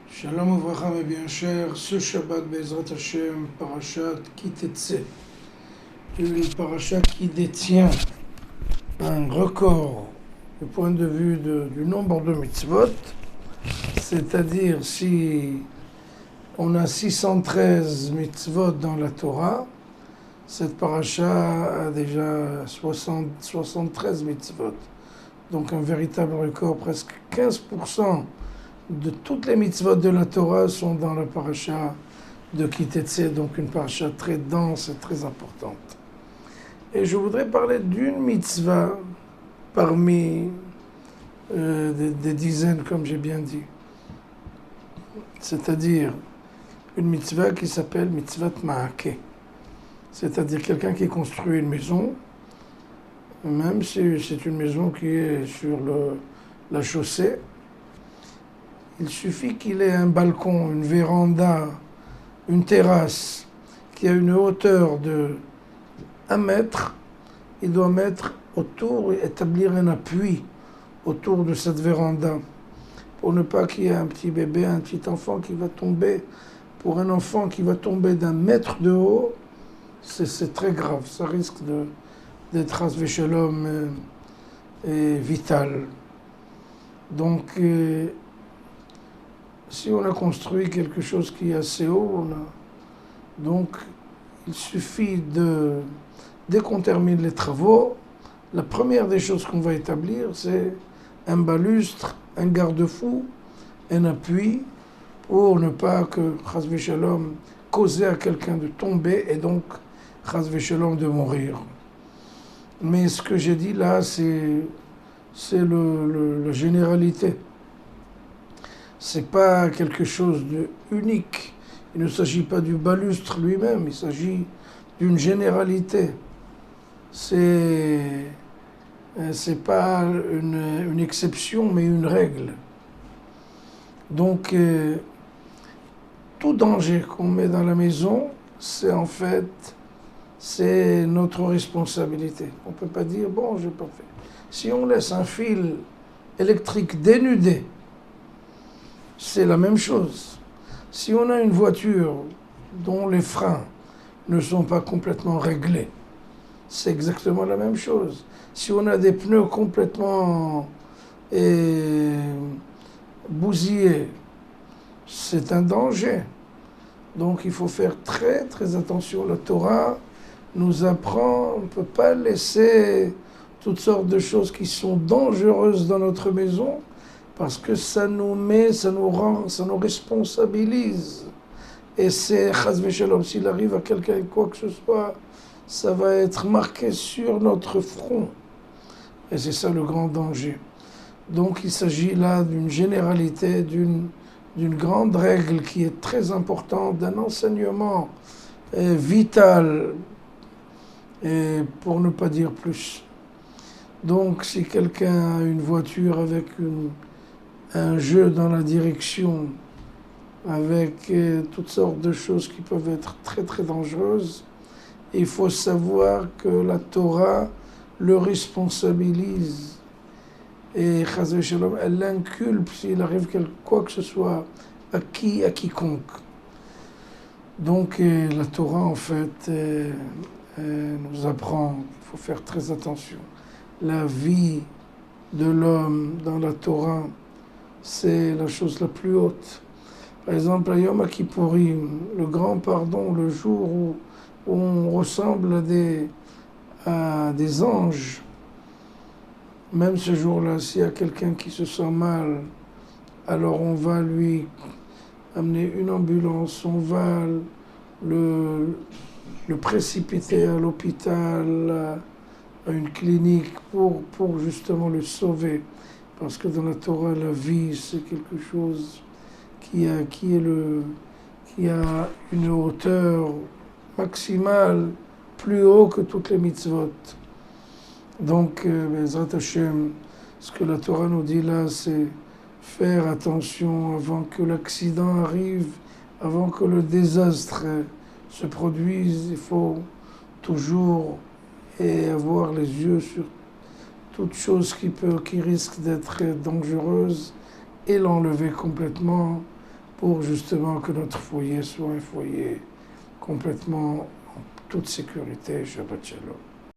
Shalom Uvracha, mes bien chers, ce Shabbat Bezrat Hashem, parashat Ki Tetzeh, une parashat qui détient un record du point de vue du nombre de mitzvot, c'est-à-dire si on a 613 mitzvot dans la Torah, cette parasha a déjà 73 mitzvot, donc un véritable record, presque 15% de toutes les mitzvot de la Torah sont dans la paracha de Ki Tetzeh, donc une paracha très dense et très importante. Et je voudrais parler d'une mitzvah parmi des dizaines, comme j'ai bien dit. C'est-à-dire une mitzvah qui s'appelle mitzvat ma'akeh. C'est-à-dire quelqu'un qui construit une maison, même si c'est une maison qui est sur la chaussée, il suffit qu'il ait un balcon, une véranda, une terrasse qui a une hauteur de 1 mètre, il doit mettre autour, établir un appui autour de cette véranda pour ne pas qu'il y ait un petit bébé, un petit enfant qui va tomber. Pour un enfant qui va tomber d'1 mètre de haut, c'est très grave, ça risque d'être Chas v'Shalom et vital. Donc, si on a construit quelque chose qui est assez haut, donc il suffit dès qu'on termine les travaux, la première des choses qu'on va établir, c'est un balustre, un garde-fou, un appui, pour ne pas que, Chas v'Shalom, causer à quelqu'un de tomber et donc, Chas v'Shalom, de mourir. Mais ce que j'ai dit là, c'est la généralité. C'est pas quelque chose d'unique. Il ne s'agit pas du balustre lui-même, il s'agit d'une généralité. C'est pas une exception, mais une règle. Donc, tout danger qu'on met dans la maison, c'est notre responsabilité. On ne peut pas dire, bon, je n'ai pas fait. Si on laisse un fil électrique dénudé, c'est la même chose. Si on a une voiture dont les freins ne sont pas complètement réglés, c'est exactement la même chose. Si on a des pneus complètement bousillés, c'est un danger. Donc il faut faire très très attention. La Torah nous apprend, on ne peut pas laisser toutes sortes de choses qui sont dangereuses dans notre maison, parce que ça nous responsabilise. Et c'est Chas v'Shalom, s'il arrive à quelqu'un quoi que ce soit, ça va être marqué sur notre front. Et c'est ça le grand danger. Donc il s'agit là d'une généralité, d'une grande règle qui est très importante, d'un enseignement vital, et pour ne pas dire plus. Donc si quelqu'un a une voiture avec un jeu dans la direction, avec toutes sortes de choses qui peuvent être très très dangereuses, il faut savoir que la Torah le responsabilise. Et Chas v'Shalom, elle l'inculpe s'il arrive quoi que ce soit à quiconque. Donc la Torah en fait nous apprend qu'il faut faire très attention. La vie de l'homme dans la Torah, c'est la chose la plus haute. Par exemple, à Yom Kippourim, le grand pardon, le jour où on ressemble à des anges. Même ce jour-là, s'il y a quelqu'un qui se sent mal, alors on va lui amener une ambulance, on va le précipiter à l'hôpital, à une clinique pour justement le sauver. Parce que dans la Torah, la vie, c'est quelque chose qui a une hauteur maximale, plus haut que toutes les mitzvot. Donc, Bezrat Hashem, ce que la Torah nous dit là, c'est faire attention avant que l'accident arrive, avant que le désastre se produise. Il faut toujours avoir les yeux sur toute chose qui risque d'être dangereuse et l'enlever complètement pour justement que notre foyer soit un foyer complètement en toute sécurité. Shabbat Shalom.